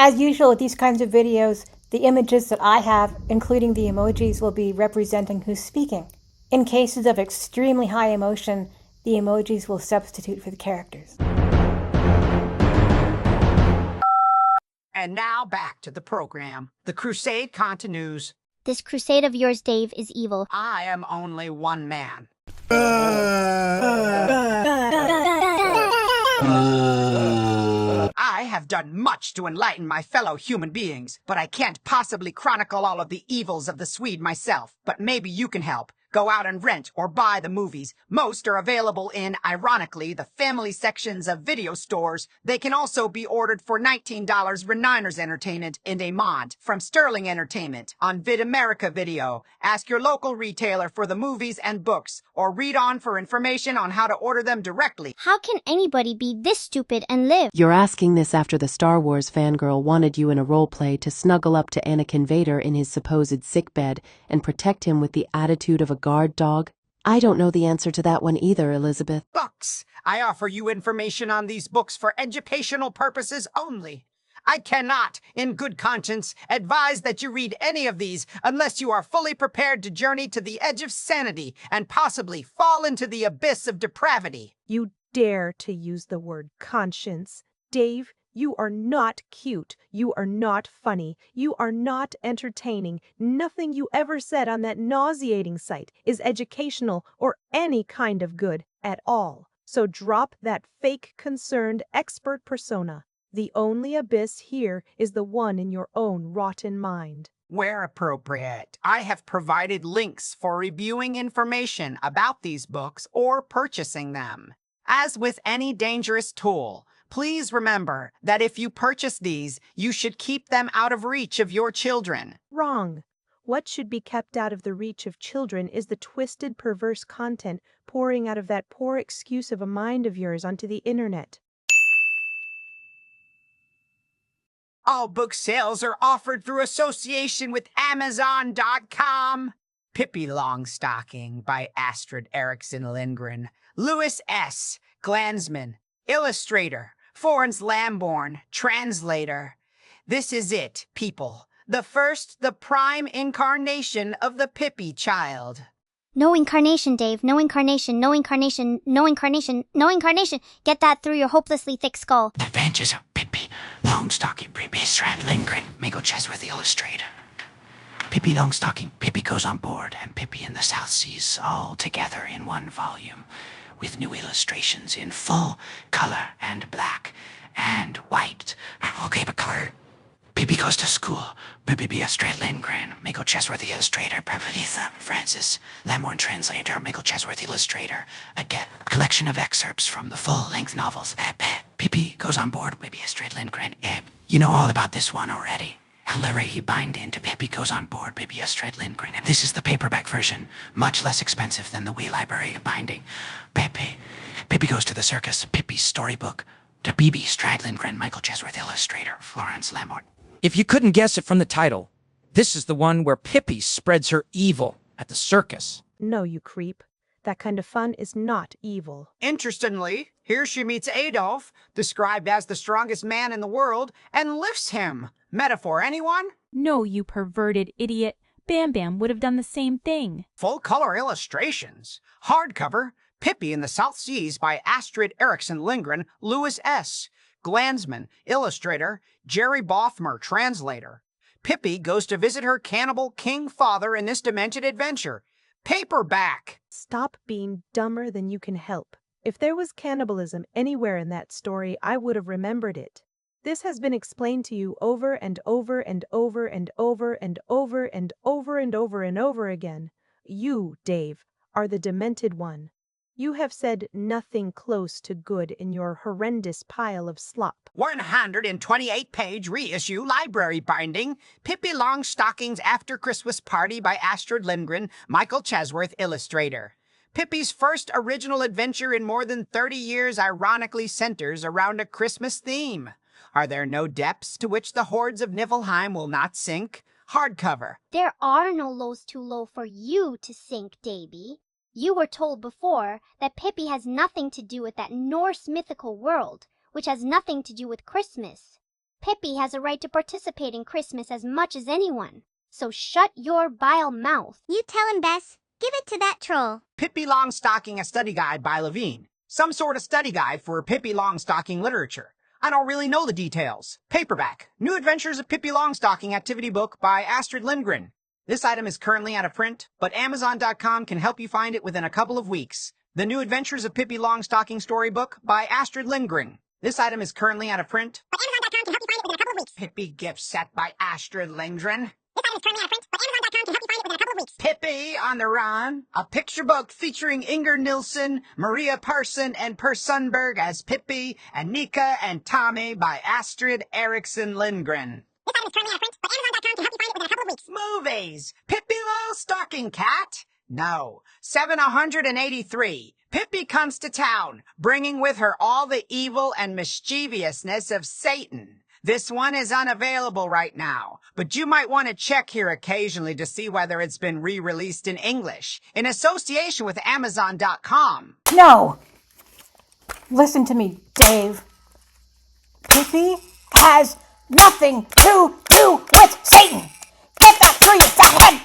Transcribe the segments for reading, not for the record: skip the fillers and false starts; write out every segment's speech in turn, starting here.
As usual with these kinds of videos, the images that I have, including the emojis, will be representing who's speaking. In cases of extremely high emotion, the emojis will substitute for the characters. And now back to the program. The crusade continues. This crusade of yours, Dave, is evil. I am only one man. I have done much to enlighten my fellow human beings, but I can't possibly chronicle all of the evils of the Swede myself. But maybe you can help. Go out and rent or buy the movies. Most are available in, ironically, the family sections of video stores. They can also be ordered for $19 Reniners Entertainment in a mod from Sterling Entertainment on Vid America Video. Ask your local retailer for the movies and books, or read on for information on how to order them directly. How can anybody be this stupid and live? You're asking this after the Star Wars fangirl wanted you in a roleplay to snuggle up to Anakin Vader in his supposed sickbed and protect him with the attitude of a guard dog? I don't know the answer to that one either, Elizabeth. Books. I offer you information on these books for educational purposes only. I cannot, in good conscience, advise that you read any of these unless you are fully prepared to journey to the edge of sanity and possibly fall into the abyss of depravity. You dare to use the word conscience. Dave, you are not cute. You are not funny. You are not entertaining. Nothing you ever said on that nauseating site is educational or any kind of good at all. So drop that fake, concerned, expert persona. The only abyss here is the one in your own rotten mind. Where appropriate, I have provided links for reviewing information about these books or purchasing them. As with any dangerous tool, please remember that if you purchase these, you should keep them out of reach of your children. Wrong. What should be kept out of the reach of children is the twisted, perverse content pouring out of that poor excuse of a mind of yours onto the internet. All book sales are offered through association with Amazon.com. Pippi Longstocking by Astrid Erickson Lindgren. Louis S. Glanzman, illustrator. Forens Lamborn, translator. This is it, people. The prime incarnation of the Pippi child. No incarnation, Dave. No incarnation. No incarnation. No incarnation. No incarnation. Get that through your hopelessly thick skull. The Adventures of Pippi Longstocking by Astrid Lindgren. Mego Chesworth, illustrator. Pippi Longstocking, Pippi Goes on Board, and Pippi in the South Seas, all together in one volume, with new illustrations in full color and black and white. Okay, but color. Pippi Goes to School by Pippi Astrid Lindgren. Mego Chesworth, illustrator. Pepperlitha Francis Lamborn, translator. Mego Chesworth, illustrator. Again, collection of excerpts from the full-length novels. Pippi Goes on Board by Pippi Astrid Lindgren. You know all about this one already. Hilary binding to Pippi Goes on Board by Pippi Astrid Lindgren. And this is the paperback version, much less expensive than the wee library binding. Pippi Goes to the Circus, Pippi's storybook. To Pippi Astrid Lindgren, Michael Chesworth, illustrator. Florence Lamborn. If you couldn't guess it from the title, this is the one where Pippi spreads her evil at the circus. No, you creep. That kind of fun is not evil. Interestingly, here she meets Adolf, described as the strongest man in the world, and lifts him. Metaphor, anyone? No, you perverted idiot. Bam Bam would have done the same thing. Full-color illustrations. Hardcover, Pippi in the South Seas by Astrid Erickson Lindgren, Louis S. Glanzman, illustrator. Jerry Bothmer, translator. Pippi goes to visit her cannibal king father in this demented adventure. Paperback. Stop being dumber than you can help. If there was cannibalism anywhere in that story, I would have remembered it. This has been explained to you over and over and over and over and over and over and over and over again. You, Dave, are the demented one. You have said nothing close to good in your horrendous pile of slop. 128-page reissue library binding. Pippi Longstocking's After Christmas Party by Astrid Lindgren, Michael Chesworth, illustrator. Pippi's first original adventure in more than 30 years ironically centers around a Christmas theme. Are there no depths to which the hordes of Niflheim will not sink? Hardcover. There are no lows too low for you to sink, Davy. You were told before that Pippi has nothing to do with that Norse mythical world, which has nothing to do with Christmas. Pippi has a right to participate in Christmas as much as anyone. So shut your vile mouth. You tell him, Bess. Give it to that troll. Pippi Longstocking, a study guide by Levine. Some sort of study guide for Pippi Longstocking literature. I don't really know the details. Paperback. New Adventures of Pippi Longstocking activity book by Astrid Lindgren. This item is currently out of print, but Amazon.com can help you find it within a couple of weeks. The New Adventures of Pippi Longstocking storybook by Astrid Lindgren. This item is currently out of print, But Amazon.com can help you find it within a couple of weeks. Pippi gift set by Astrid Lindgren. This item is currently out of print, but Amazon.com can help you find it within a couple of weeks. Pippi on the Run, a picture book featuring Inger Nilsson, Maria Persson, and Per Sundberg as Pippi, and Nika and Tommy by Astrid Eriksson Lindgren. This item is currently out of print, but Amazon.com can help you find it within a couple of weeks. Movies. Pippi Longstocking Cat? No. 783. Pippi comes to town, bringing with her all the evil and mischievousness of Satan. This one is unavailable right now, but you might want to check here occasionally to see whether it's been re-released in English, in association with Amazon.com. No! Listen to me, Dave. Pippi has nothing to do with Satan! Get that through your fat head!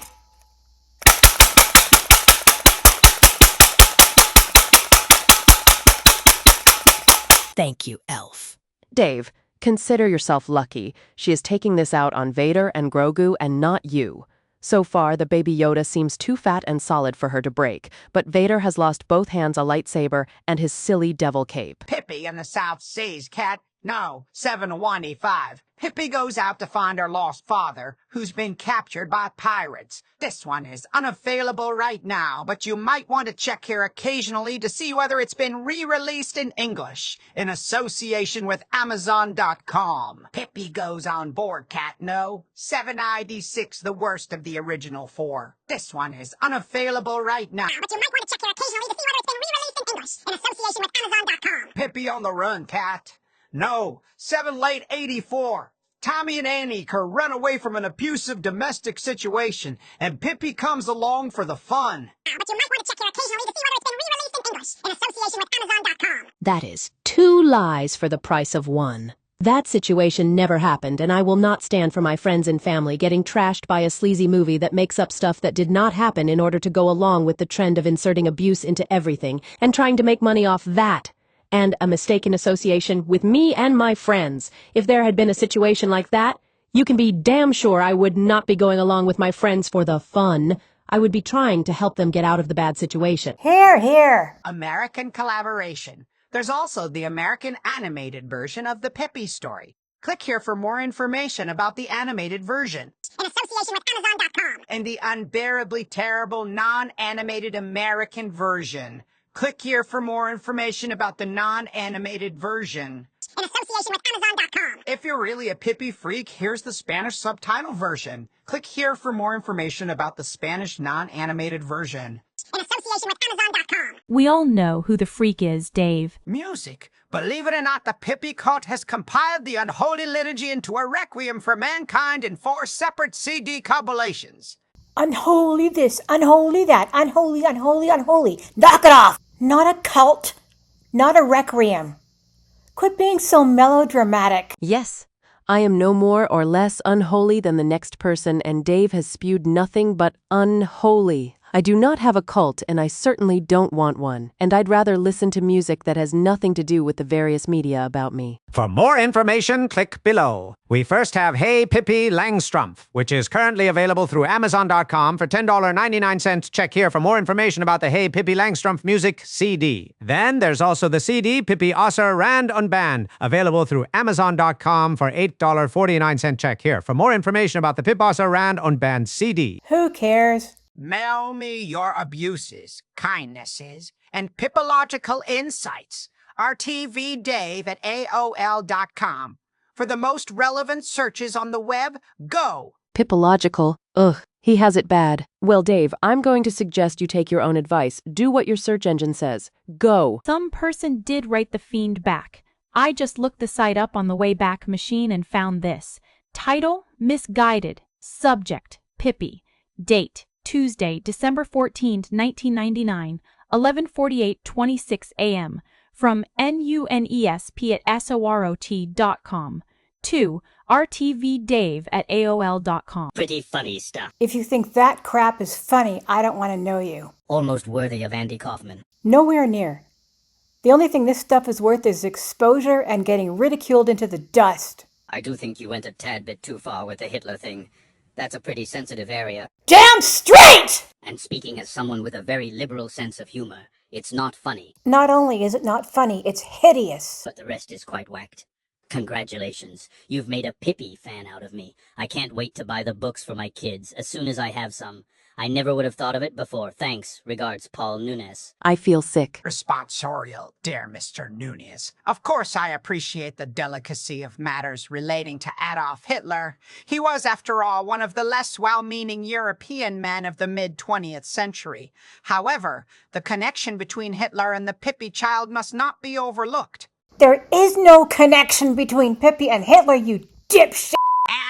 Thank you, Elf. Dave, consider yourself lucky. She is taking this out on Vader and Grogu and not you. So far, the baby Yoda seems too fat and solid for her to break, but Vader has lost both hands, a lightsaber, and his silly devil cape. Pippi in the South Seas, Cat. No, 7185. Pippi goes out to find her lost father, who's been captured by pirates. This one is unavailable right now, but you might want to check here occasionally to see whether it's been re-released in English, in association with Amazon.com. Pippi goes on board, Cat. No, 796, the worst of the original four. This one is unavailable right now. But you might want to check here occasionally to see whether it's been re-released in English, in association with Amazon.com. Pippi on the Run, Cat. No, 7 late 84. Tommy and Annika run away from an abusive domestic situation, and Pippi comes along for the fun. But you might want to check here occasionally to see whether it's been re-released in English, in association with Amazon.com. That is 2 lies for the price of 1. That situation never happened, and I will not stand for my friends and family getting trashed by a sleazy movie that makes up stuff that did not happen in order to go along with the trend of inserting abuse into everything and trying to make money off that. And a mistaken association with me and my friends. If there had been a situation like that, you can be damn sure I would not be going along with my friends for the fun. I would be trying to help them get out of the bad situation. Here, here. American collaboration. There's also the American animated version of the Pippi story. Click here for more information about the animated version. In association with Amazon.com. And the unbearably terrible non-animated American version. Click here for more information about the non-animated version. In association with Amazon.com. If you're really a Pippi freak, here's the Spanish subtitle version. Click here for more information about the Spanish non-animated version. In association with Amazon.com. We all know who the freak is, Dave. Music. Believe it or not, the Pippi cult has compiled the unholy liturgy into a requiem for mankind in 4 separate CD compilations. Unholy this, unholy that, unholy, unholy, unholy. Knock it off! Not a cult, not a requiem. Quit being so melodramatic. Yes, I am no more or less unholy than the next person, and Dave has spewed nothing but unholy. I do not have a cult, and I certainly don't want one, and I'd rather listen to music that has nothing to do with the various media about me. For more information, click below. We first have Hey Pippi Langstrumpf, which is currently available through Amazon.com for $10.99. Check here for more information about the Hey Pippi Langstrumpf music CD. Then there's also the CD Pippi Außer Rand und Band, available through Amazon.com for $8.49. Check here for more information about the Pippi Außer Rand und Band CD. Who cares? Mail me your abuses, kindnesses, and pippological insights. RTVDave at AOL.com. For the most relevant searches on the web, go! Pippological. Ugh, he has it bad. Well, Dave, I'm going to suggest you take your own advice. Do what your search engine says. Go. Some person did write the fiend back. I just looked the site up on the Wayback Machine and found this. Title, Misguided. Subject, Pippi. Date, Tuesday, December 14, 1999, 11:48:26 a.m. From NUNESP at SOROT.com. 2. rtvdave@aol.com. Pretty funny stuff. If you think that crap is funny, I don't want to know you. Almost worthy of Andy Kaufman. Nowhere near. The only thing this stuff is worth is exposure and getting ridiculed into the dust. I do think you went a tad bit too far with the Hitler thing. That's a pretty sensitive area. Damn straight! And speaking as someone with a very liberal sense of humor, it's not funny. Not only is it not funny, it's hideous. But the rest is quite whacked. Congratulations. You've made a Pippi fan out of me. I can't wait to buy the books for my kids as soon as I have some. I never would have thought of it before. Thanks. Regards, Paul Nunes. I feel sick. Responsorial, dear Mr. Nunes. Of course I appreciate the delicacy of matters relating to Adolf Hitler. He was, after all, one of the less well-meaning European men of the mid-20th century. However, the connection between Hitler and the Pippi child must not be overlooked. There is no connection between Pippi and Hitler, you dipshit!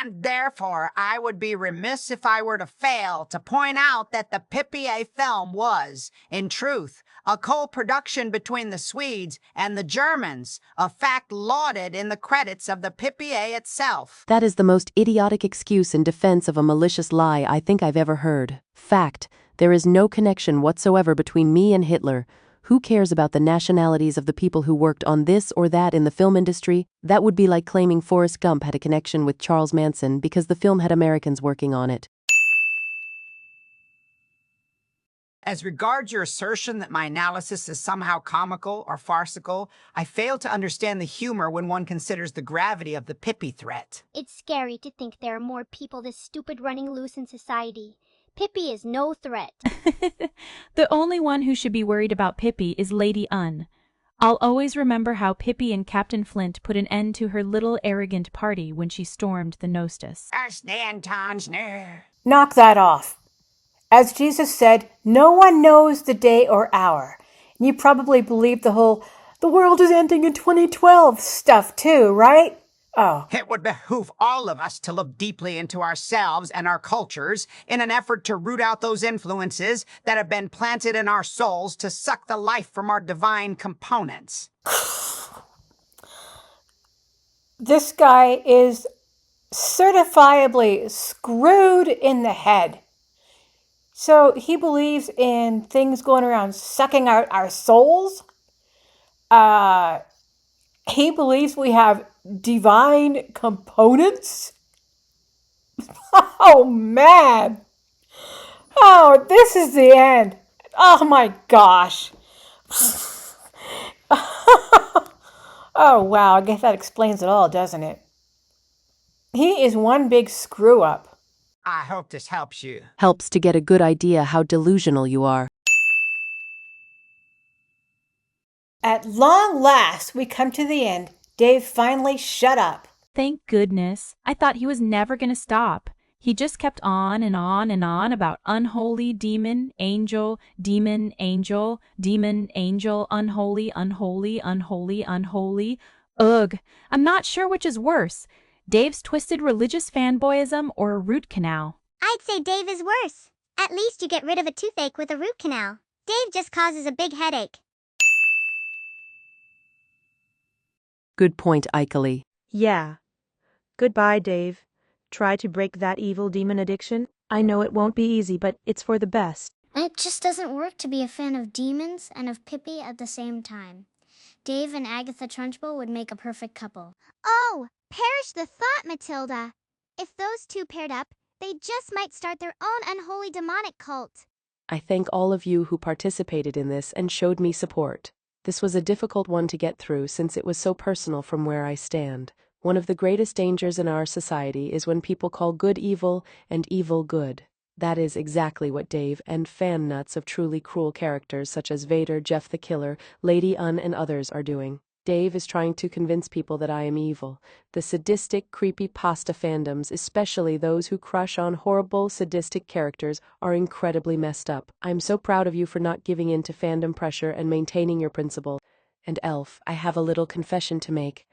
And therefore, I would be remiss if I were to fail to point out that the Pippi-A film was, in truth, a co-production between the Swedes and the Germans, a fact lauded in the credits of the Pippi-A itself. That is the most idiotic excuse in defense of a malicious lie I think I've ever heard. Fact, there is no connection whatsoever between me and Hitler. Who cares about the nationalities of the people who worked on this or that in the film industry? That would be like claiming Forrest Gump had a connection with Charles Manson because the film had Americans working on it. As regards your assertion that my analysis is somehow comical or farcical, I fail to understand the humor when one considers the gravity of the Pippi threat. It's scary to think there are more people this stupid running loose in society. Pippi is no threat. The only one who should be worried about Pippi is Lady Unn. I'll always remember how Pippi and Captain Flint put an end to her little arrogant party when she stormed the Nostos. Knock that off. As Jesus said, no one knows the day or hour. And you probably believe the whole, the world is ending in 2012 stuff too, right? Oh. It would behoove all of us to look deeply into ourselves and our cultures in an effort to root out those influences that have been planted in our souls to suck the life from our divine components. This guy is certifiably screwed in the head. So he believes in things going around sucking out our souls. He believes we have divine components. Oh, man. Oh, this is the end. Oh, my gosh. Oh, wow. I guess that explains it all, doesn't it? He is one big screw-up. I hope this helps you. Helps to get a good idea how delusional you are. At long last, we come to the end. Dave finally shut up. Thank goodness. I thought he was never going to stop. He just kept on and on and on about unholy demon, angel, demon, angel, demon, angel, unholy, unholy, unholy, unholy. Ugh, I'm not sure which is worse, Dave's twisted religious fanboyism or a root canal. I'd say Dave is worse. At least you get rid of a toothache with a root canal. Dave just causes a big headache. Good point, Ikely. Yeah. Goodbye, Dave. Try to break that evil demon addiction. I know it won't be easy, but it's for the best. It just doesn't work to be a fan of demons and of Pippi at the same time. Dave and Agatha Trunchbull would make a perfect couple. Oh, perish the thought, Matilda. If those two paired up, they just might start their own unholy demonic cult. I thank all of you who participated in this and showed me support. This was a difficult one to get through since it was so personal from where I stand. One of the greatest dangers in our society is when people call good evil and evil good. That is exactly what Dave and fan nuts of truly cruel characters such as Vader, Jeff the Killer, Lady Unn, and others are doing. Dave is trying to convince people that I am evil. The sadistic, creepy pasta fandoms, especially those who crush on horrible, sadistic characters, are incredibly messed up. I'm so proud of you for not giving in to fandom pressure and maintaining your principle. And Elf, I have a little confession to make.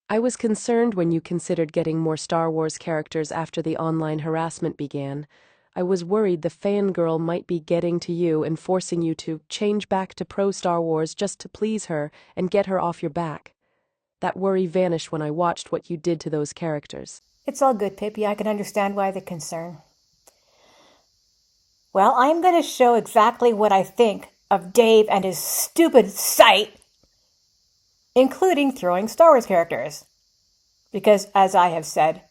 I was concerned when you considered getting more Star Wars characters after the online harassment began. I was worried the fangirl might be getting to you and forcing you to change back to pro-Star Wars just to please her and get her off your back. That worry vanished when I watched what you did to those characters. It's all good, Pippi. I can understand why the concern. Well, I'm going to show exactly what I think of Dave and his stupid site, including throwing Star Wars characters. Because, as I have said,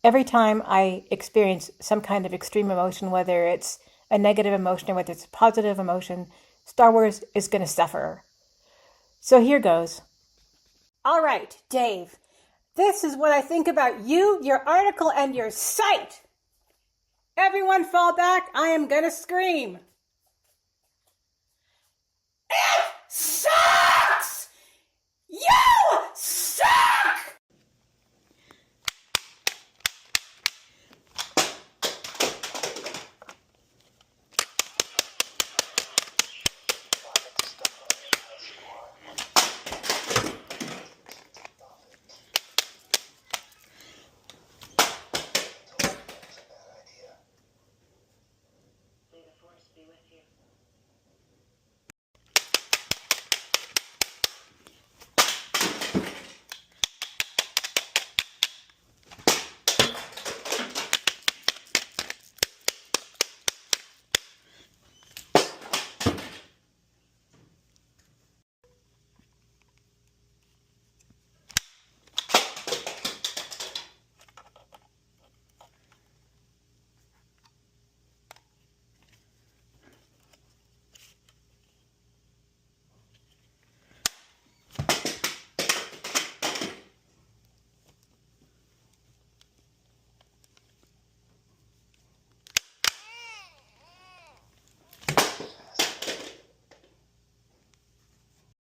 every time I experience some kind of extreme emotion, whether it's a negative emotion or whether it's a positive emotion, Star Wars is going to suffer. So here goes. All right, Dave, this is what I think about you, your article, and your site. Everyone fall back. I am going to scream. It sucks! You